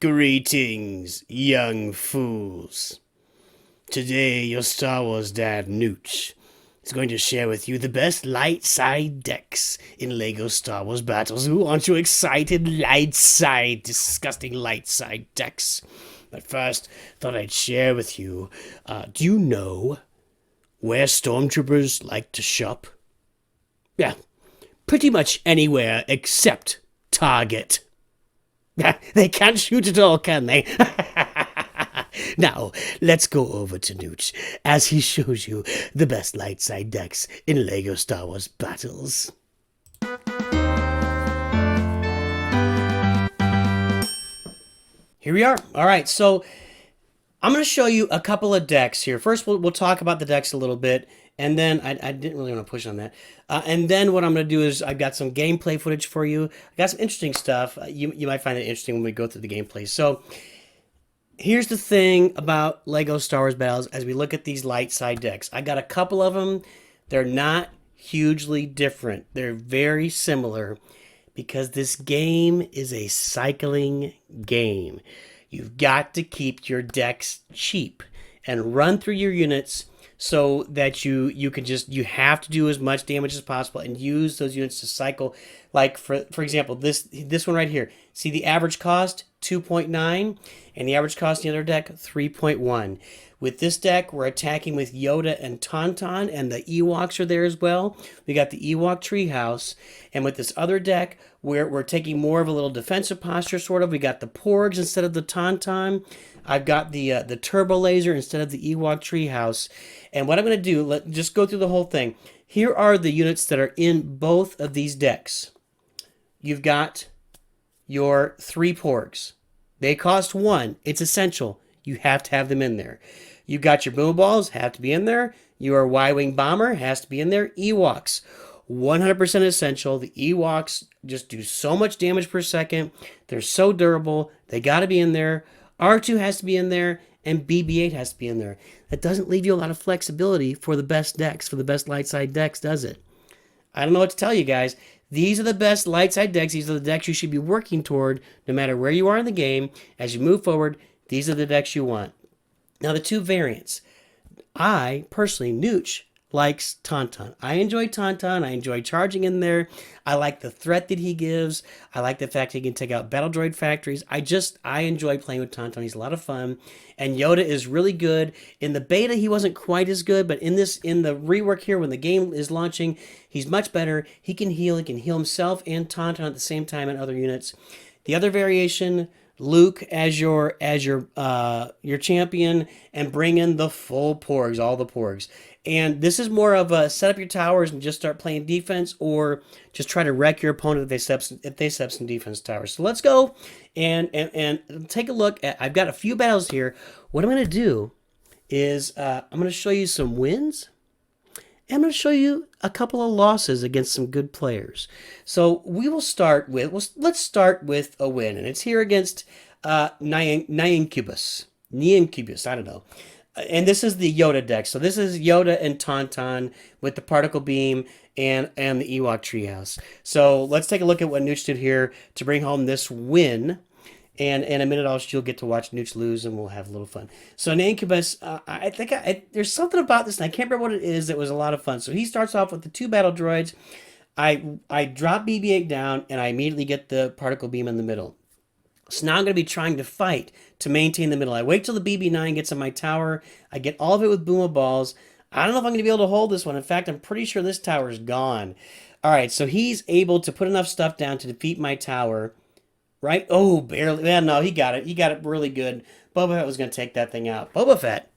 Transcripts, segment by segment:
Greetings, young fools. Today, your Star Wars Dad NOOCH is going to share with you the best light side decks in LEGO Star Wars battles. Ooh, aren't you excited? Light side, disgusting light side decks. But first, thought I'd share with you, do you know where stormtroopers like to shop? Yeah, pretty much anywhere except Target. They can't shoot at all, can they? Now, let's go over to Nooch as he shows you the best light side decks in LEGO Star Wars battles. Here we are. All right, so I'm going to show you a couple of decks here. First, we'll talk about the decks a little bit, and then I didn't really want to push on that. And then what I'm going to do is I've got some gameplay footage for you. I got some interesting stuff. You might find it interesting when we go through the gameplay. So here's the thing about LEGO Star Wars battles as we look at these light side decks. I got a couple of them. They're not hugely different. They're very similar because this game is a cycling game. You've got to keep your decks cheap and run through your units so that you have to do as much damage as possible and use those units to cycle. Like for example, this one right here. See the average cost 2.9 and the average cost in the other deck 3.1. With this deck, we're attacking with Yoda and Tauntaun, and the Ewoks are there as well. We got the Ewok Treehouse. And with this other deck, we're taking more of a little defensive posture, sort of. We got the Porgs instead of the Tauntaun. I've got the Turbo Laser instead of the Ewok Treehouse. And what I'm going to do, let's just go through the whole thing. Here are the units that are in both of these decks. You've got your 3 Porgs. They cost 1. It's essential. You have to have them in there. You've got your Boom Balls, have to be in there. Your Y-Wing Bomber has to be in there. Ewoks, 100% essential. The Ewoks just do so much damage per second. They're so durable. They got to be in there. R2 has to be in there, and BB-8 has to be in there. That doesn't leave you a lot of flexibility for the best decks, for the best light side decks, does it? I don't know what to tell you guys. These are the best light side decks. These are the decks you should be working toward no matter where you are in the game. As you move forward, these are the decks you want. Now, the 2 variants. I, personally, Nooch likes Tauntaun. I enjoy Tauntaun. I enjoy charging in there. I like the threat that he gives. I like the fact he can take out battle droid factories. I enjoy playing with Tauntaun. He's a lot of fun. And Yoda is really good. In the beta, he wasn't quite as good, but in the rework here, when the game is launching, he's much better. He can heal himself and Tauntaun at the same time in other units. The other variation, Luke as your champion, and bring in the full Porgs, all the Porgs. And this is more of a set up your towers and just start playing defense, or just try to wreck your opponent if they set up some defense towers. So let's go and take a look at. I've got a few battles here. What I'm going to do is I'm going to show you some wins. I'm going to show you a couple of losses against some good players. So we will start with, let's start with a win. And it's here against Nyancubus. I don't know. And this is the Yoda deck. So this is Yoda and Tauntaun with the particle beam and the Ewok Treehouse. So let's take a look at what Nooch did here to bring home this win. And in a minute, you'll get to watch Nooch lose, and we'll have a little fun. So in Incubus, I think there's something about this, and I can't remember what it is, that was a lot of fun. So he starts off with the 2 battle droids. I drop BB-8 down, and I immediately get the particle beam in the middle. So now I'm going to be trying to fight to maintain the middle. I wait till the BB-9 gets in my tower. I get all of it with Boomer Balls. I don't know if I'm going to be able to hold this one. In fact, I'm pretty sure this tower is gone. All right, so he's able to put enough stuff down to defeat my tower. Right? Oh, barely. Yeah, no, he got it. He got it really good. Boba Fett was going to take that thing out. Boba Fett.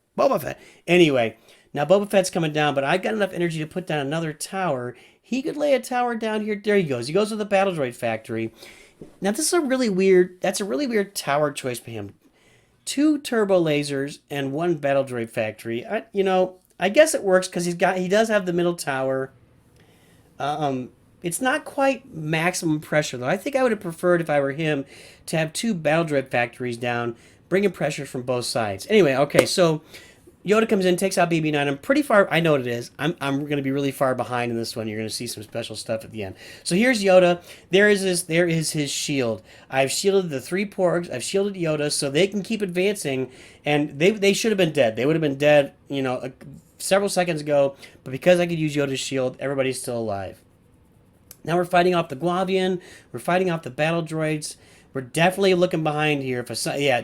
Anyway, now Boba Fett's coming down, but I got enough energy to put down another tower. He could lay a tower down here. There he goes. He goes to the Battle Droid Factory. Now, that's a really weird tower choice for him. 2 turbo lasers and 1 Battle Droid Factory. I guess it works because he does have the middle tower. It's not quite maximum pressure, though. I think I would have preferred, if I were him, to have 2 Battle Droid Factories down, bringing pressure from both sides. Anyway, okay, so Yoda comes in, takes out BB-9. I'm pretty far. I know what it is. I'm going to be really far behind in this one. You're going to see some special stuff at the end. So here's Yoda. There is his shield. I've shielded the 3 Porgs. I've shielded Yoda so they can keep advancing. And they should have been dead. They would have been dead, several seconds ago. But because I could use Yoda's shield, everybody's still alive. Now we're fighting off the Guavian. We're fighting off the battle droids. We're definitely looking behind here.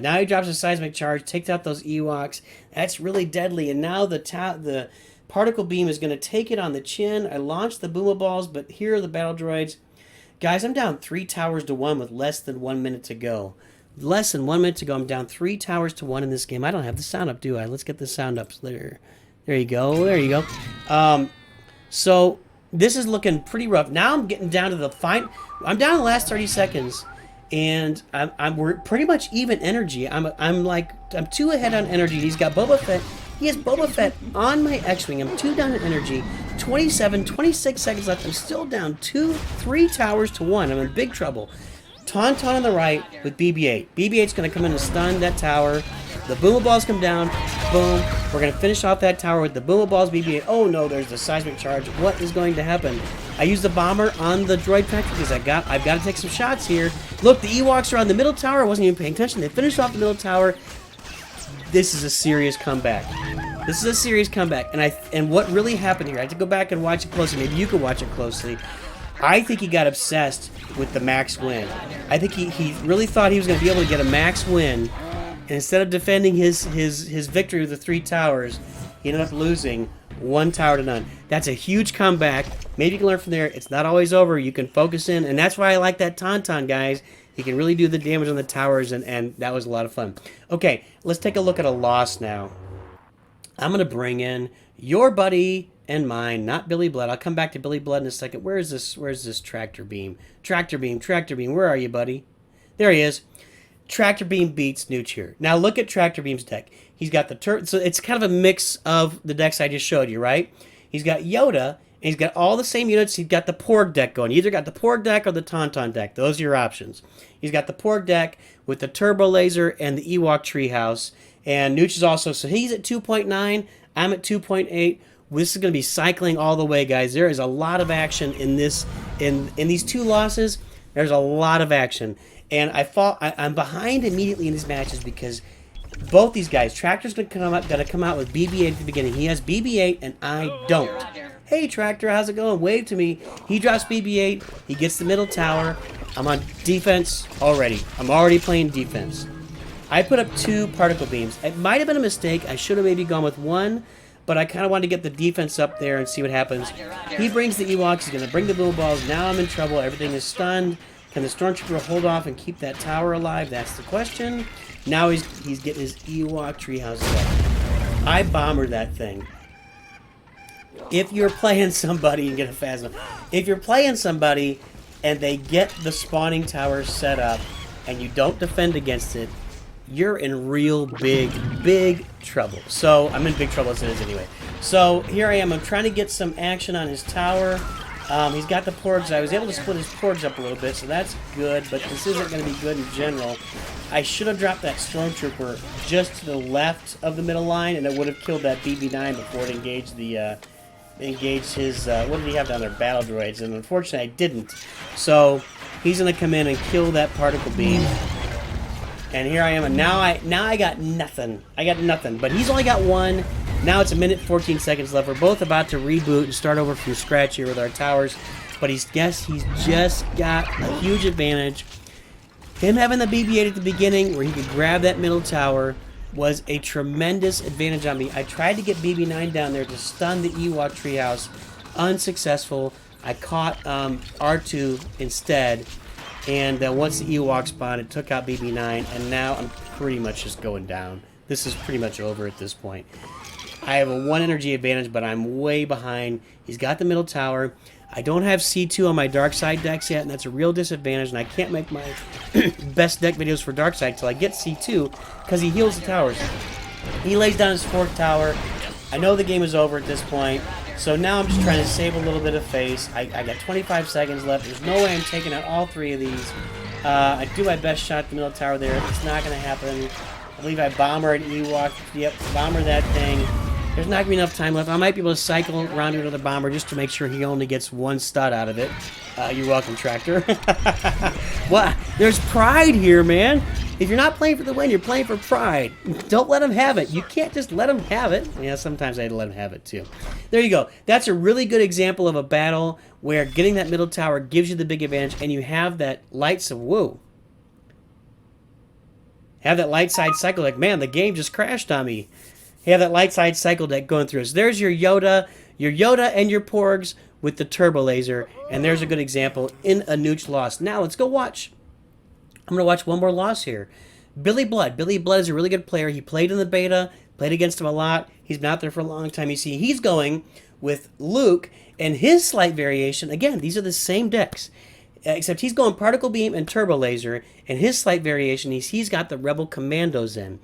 Now he drops a seismic charge, takes out those Ewoks. That's really deadly. And now the particle beam is going to take it on the chin. I launched the Boomer Balls, but here are the battle droids. Guys, I'm down 3 towers to 1 with less than 1 minute to go. Less than 1 minute to go. I'm down 3 towers to 1 in this game. I don't have the sound up, do I? Let's get the sound up. There you go. There you go. So this is looking pretty rough. Now I'm getting down to the fight. I'm down to the last 30 seconds. And we're pretty much even energy. I'm 2 ahead on energy. He's got Boba Fett. He has Boba Fett on my X-Wing. I'm 2 down in energy. 26 seconds left. I'm still down 3 towers to 1. I'm in big trouble. Tauntaun on the right with BB-8. BB-8's going to come in and stun that tower. The Boomer Balls come down. Boom. We're going to finish off that tower with the Boomer Balls, BB-8. Oh no, there's the seismic charge. What is going to happen? I used the bomber on the droid factory because I've got to take some shots here. Look, the Ewoks are on the middle tower. I wasn't even paying attention. They finished off the middle tower. This is a serious comeback. This is a serious comeback. And what really happened here, I had to go back and watch it closely. Maybe you can watch it closely. I think he got obsessed with the max win. I think he really thought he was going to be able to get a max win. And instead of defending his victory with the 3 towers, he ended up losing 1 tower to none. That's a huge comeback. Maybe you can learn from there. It's not always over. You can focus in. And that's why I like that Tauntaun, guys. He can really do the damage on the towers, and that was a lot of fun. Okay, let's take a look at a loss now. I'm going to bring in your buddy and mine, not Billy Blood. I'll come back to Billy Blood in a second. Where's this tractor beam? Tractor beam, where are you, buddy? There he is. Tractor Beam beats Nooch here. Now look at Tractor Beam's deck. He's got the so it's kind of a mix of the decks I just showed you, right? He's got Yoda, and he's got all the same units. He's got the Porg deck going. You either got the Porg deck or the Tauntaun deck. Those are your options. He's got the Porg deck with the Turbo Laser and the Ewok Treehouse. And Nooch is also, so he's at 2.9. I'm at 2.8. This is going to be cycling all the way, guys. There is a lot of action in this, in these 2 losses. There's a lot of action. And I'm behind immediately in these matches because both these guys, Tractor's going to come out with BB-8 at the beginning. He has BB-8 and I don't. Hey Tractor, how's it going? Wave to me. He drops BB-8. He gets the middle tower. I'm on defense already. I'm already playing defense. I put up 2 particle beams. It might have been a mistake. I should have maybe gone with 1, but I kind of wanted to get the defense up there and see what happens. He brings the Ewoks. He's going to bring the Boomer Balls. Now I'm in trouble. Everything is stunned. Can the Stormtrooper hold off and keep that tower alive? That's the question. Now he's getting his Ewok Treehouse up. I bombered that thing. If you're playing somebody and get a Phasma, if you're playing somebody and they get the spawning tower set up and you don't defend against it, you're in real big trouble. So I'm in big trouble as it is anyway. So here I am. I'm trying to get some action on his tower. He's got the Porgs. I was able to split his Porgs up a little bit, so that's good, but this isn't going to be good in general. I should have dropped that Stormtrooper just to the left of the middle line, and it would have killed that BB-9 before it engaged his, what did he have down there? Battle droids, and unfortunately I didn't. So he's going to come in and kill that particle beam. And here I am, and now I got nothing. I got nothing, but he's only got 1. Now it's 1 minute 14 seconds left. We're both about to reboot and start over from scratch here with our towers. But he's just got a huge advantage. Him having the BB-8 at the beginning where he could grab that middle tower was a tremendous advantage on me. I tried to get BB-9 down there to stun the Ewok Treehouse. Unsuccessful. I caught R2 instead. And once the Ewok spawned, it took out BB-9. And now I'm pretty much just going down. This is pretty much over at this point. I have a 1 energy advantage, but I'm way behind. He's got the middle tower. I don't have C2 on my dark side decks yet, and that's a real disadvantage, and I can't make my best deck videos for dark side until I get C2, because he heals the towers. He lays down his 4th tower. I know the game is over at this point, so now I'm just trying to save a little bit of face. I got 25 seconds left. There's no way I'm taking out all 3 of these. I do my best shot at the middle tower there. It's not going to happen. I believe I bomber an Ewok. Yep, bomber that thing. There's not going to be enough time left. I might be able to cycle around to another bomber just to make sure he only gets one stud out of it. You're welcome, Tractor. What? There's pride here, man. If you're not playing for the win, you're playing for pride. Don't let him have it. You can't just let him have it. Yeah, sometimes I had to let him have it too. There you go. That's a really good example of a battle where getting that middle tower gives you the big advantage, and you have that lights of woo. Have that light side cycle deck. Man, the game just crashed on me. You have that light side cycle deck going through. So there's your Yoda and your Porgs with the turbo laser, and there's a good example in a Nooch loss. Now let's go watch. I'm gonna watch one more loss here. Billy Blood. Billy Blood is a really good player. He played in the beta, played against him a lot. He's been out there for a long time. You see, he's going with Luke and his slight variation. Again, these are the same decks, except he's going Particle Beam and Turbo Laser, and his slight variation, he's got the Rebel Commandos in.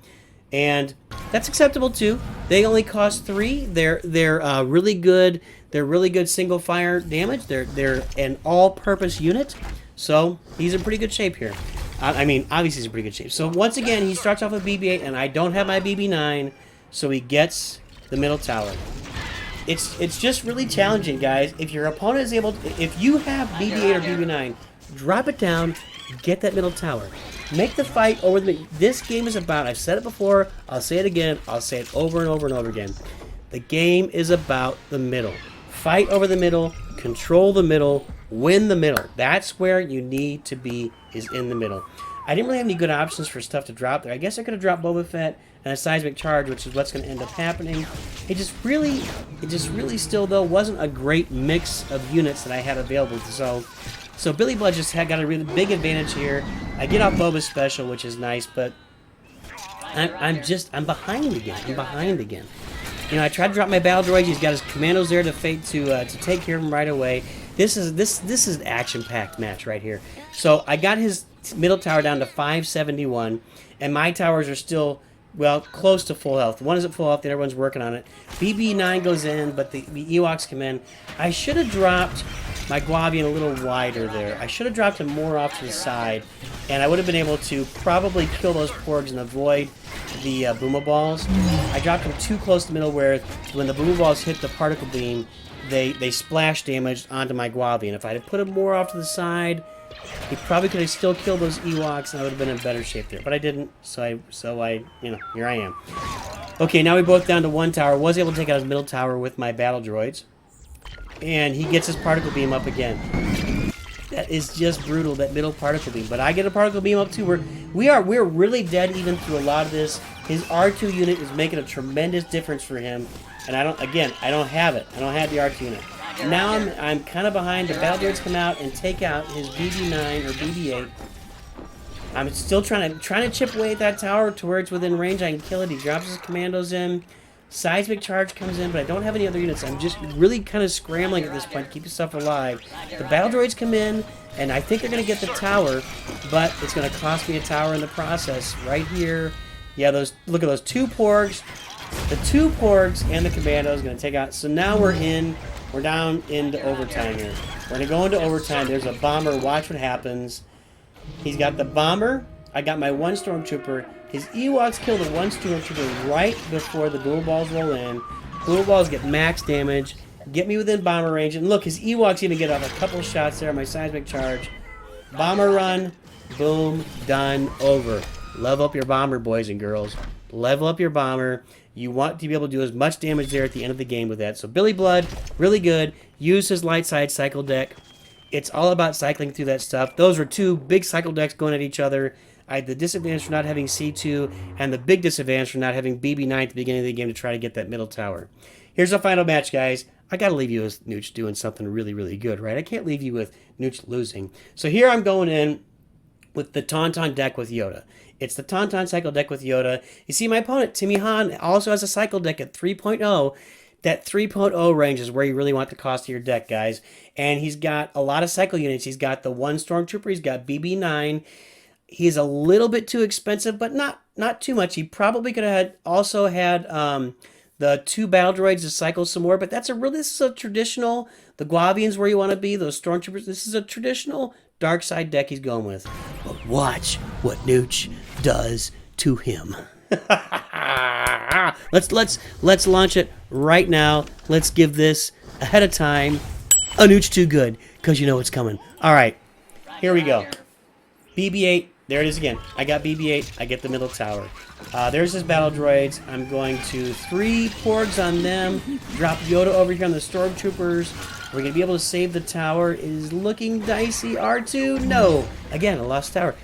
And that's acceptable too. They only cost 3. They're really good. They're really good single fire damage. They're an all-purpose unit. So he's in pretty good shape here. I mean, obviously he's in pretty good shape. So once again, he starts off with BB-8, and I don't have my BB-9, so he gets the middle tower. It's just really challenging, guys. If your opponent is able to, if you have BB-8 or BB-9, drop it down, get that middle tower. Make the fight over the... This game is about... I've said it before. I'll say it again. I'll say it over and over and over again. The game is about the middle. Fight over the middle. Control the middle. Win the middle. That's where you need to be, is in the middle. I didn't really have any good options for stuff to drop there. I guess I could have dropped Boba Fett and a seismic charge, which is what's going to end up happening. It just really still, though, wasn't a great mix of units that I had available. So Billy Blood just got a really big advantage here. I get off Boba's special, which is nice, but I'm behind again. I'm behind again. You know, I tried to drop my battle droids. He's got his commandos there to take care of him right away. This is an action-packed match right here. So I got his middle tower down to 571, and my towers are still, well, close to full health. One is at full health, the other one's working on it. BB-9 goes in, but the Ewoks come in. I should have dropped my Guavian a little wider there. I should have dropped him more off to the side, and I would have been able to probably kill those Porgs and avoid the Boomer Balls. I dropped him too close to the middle where when the Boomer Balls hit the Particle Beam, they splash damage onto my Guavian. If I had put him more off to the side, he probably could have still killed those Ewoks, and I would have been in better shape there. But I didn't, so I, you know, here I am. Okay, now we both down to 1 tower. Was able to take out his middle tower with my battle droids. And he gets his particle beam up again. That is just brutal, that middle particle beam. But I get a particle beam up too. We're really dead even through a lot of this. His R2 unit is making a tremendous difference for him. And I don't have it. I don't have the R2 unit. Now I'm kind of behind. The battle droids come out and take out his BB-9 or BB-8. I'm still trying to chip away at that tower to where it's within range. I can kill it. He drops his commandos in. Seismic charge comes in, but I don't have any other units. I'm just really kind of scrambling at this point to keep yourself alive. The battle droids come in, and I think they're going to get the tower, but it's going to cost me a tower in the process. Right here, yeah, look at those 2 Porgs. The 2 Porgs and the Commando is going to take out. So now we're down into overtime here. We're going to go into overtime. There's a bomber. Watch what happens. He's got the bomber. I got my 1 Stormtrooper. His Ewoks kill the 1 Stormtrooper right before the Boomer Balls roll in. Boomer Balls get max damage, get me within bomber range, and look, his Ewoks even get off a couple shots there. My seismic charge. Bomber run. Boom. Done. Over. Level up your bomber, boys and girls. Level up your bomber. You want to be able to do as much damage there at the end of the game with that. So Billy Blood, really good. Use his light side cycle deck. It's all about cycling through that stuff. Those were 2 big cycle decks going at each other. I had the disadvantage for not having C2 and the big disadvantage for not having BB-9 at the beginning of the game to try to get that middle tower. Here's our final match, guys. I got to leave you with Nooch doing something really, really good, right? I can't leave you with Nooch losing. So here I'm going in with the Tauntaun deck with Yoda. It's the Tauntaun cycle deck with Yoda. You see my opponent, Timmy Hahn, also has a cycle deck at 3.0. That 3.0 range is where you really want the cost of your deck, guys. And he's got a lot of cycle units. He's got the 1 Stormtrooper. He's got BB-9. He's a little bit too expensive, but not too much. He probably could have also had the 2 battle droids to cycle some more, but this is a traditional, the Guavians where you want to be, those Stormtroopers. This is a traditional dark side deck he's going with. But watch what Nooch does to him. Let's launch it right now. Let's give this ahead of time a nooch too good, because you know what's coming. All right, here we go. BB-8, there it is again. I got BB-8, I get the middle tower. There's his battle droids. I'm going to 3 porgs on them, drop Yoda over here on the stormtroopers. We're going to be able to save the tower. It is looking dicey. R2, no. Again, a lost tower.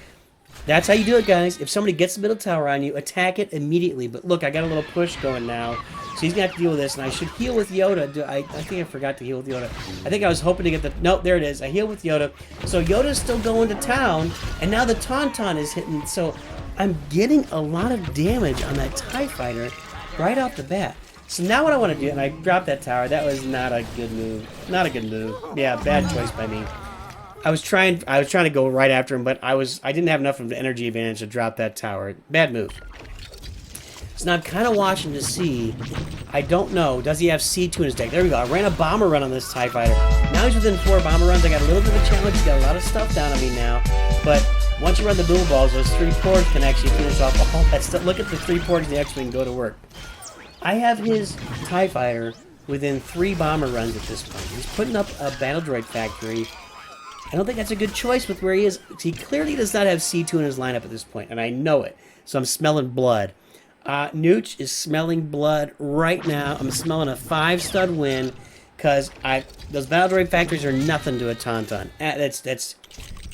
That's how you do it, guys. If somebody gets the middle tower on you, attack it immediately. But look, I got a little push going now. So he's going to have to deal with this. And I should heal with Yoda. I think I forgot to heal with Yoda. I think I was hoping to get the... Nope, there it is. I heal with Yoda. So Yoda's still going to town. And now the Tauntaun is hitting. So I'm getting a lot of damage on that TIE Fighter right off the bat. So now what I want to do... And I dropped that tower. That was not a good move. Not a good move. Yeah, bad choice by me. I was trying to go right after him, but I didn't have enough of the energy advantage to drop that tower. Bad move. So now I'm kind of watching to see. I don't know. Does he have C2 in his deck? There we go. I ran a bomber run on this TIE Fighter. Now he's within 4 bomber runs. I got a little bit of a challenge. He's got a lot of stuff down on me now. But once you run the dual balls, those 3 porgs can actually finish off all that stuff. Look at the 3 porgs in the X-Wing go to work. I have his TIE Fighter within 3 bomber runs at this point. He's putting up a battle droid factory. I don't think that's a good choice with where he is. He clearly does not have C2 in his lineup at this point, and I know it. So I'm smelling blood. Nooch is smelling blood right now. I'm smelling a 5-stud win, because those battle droid factories are nothing to a Tauntaun. That's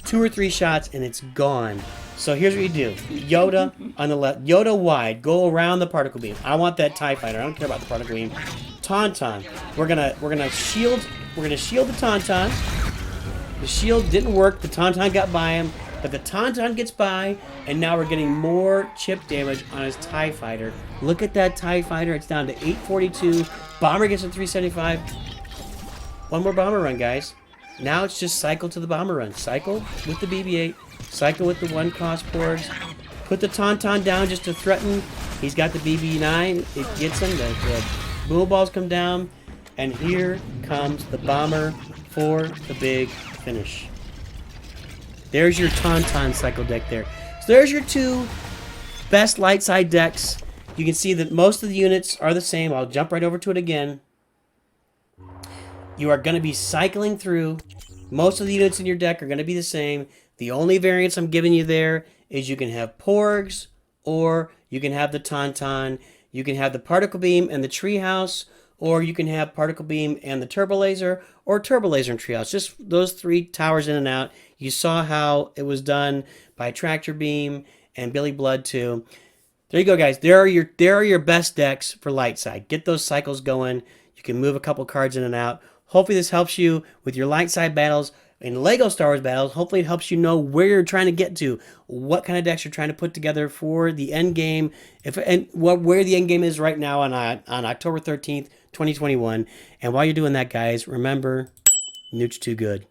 2 or 3 shots, and it's gone. So here's what you do. Yoda on the left. Yoda wide. Go around the particle beam. I want that TIE Fighter. I don't care about the particle beam. Tauntaun. We're gonna shield the Tauntaun. The shield didn't work. The Tauntaun got by him, but the Tauntaun gets by, and now we're getting more chip damage on his TIE Fighter. Look at that TIE Fighter. It's down to 842. Bomber gets to 375. One more bomber run, guys. Now it's just cycle to the bomber run. Cycle with the BB-8. Cycle with the 1-cost porgs. Put the Tauntaun down just to threaten. He's got the BB-9. It gets him. The bull balls come down, and here comes the bomber for the big finish. There's your Tauntaun cycle deck there. So there's your 2 best light side decks. You can see that most of the units are the same. I'll jump right over to it again. You are going to be cycling through. Most of the units in your deck are going to be the same. The only variance I'm giving you there is you can have porgs, or you can have the Tauntaun. You can have the particle beam and the treehouse, or you can have particle beam and the turbo laser, or turbo laser and treehouse. Just those 3 towers in and out. You saw how it was done by Tractor Beam and Billy Blood too. There you go, guys. There are your best decks for light side. Get those cycles going. You can move a couple cards in and out. Hopefully this helps you with your light side battles and Lego Star Wars battles. Hopefully it helps you know where you're trying to get to, what kind of decks you're trying to put together for the end game, where the end game is right now on October 13th, 2021. And while you're doing that, guys, remember, nooch too good.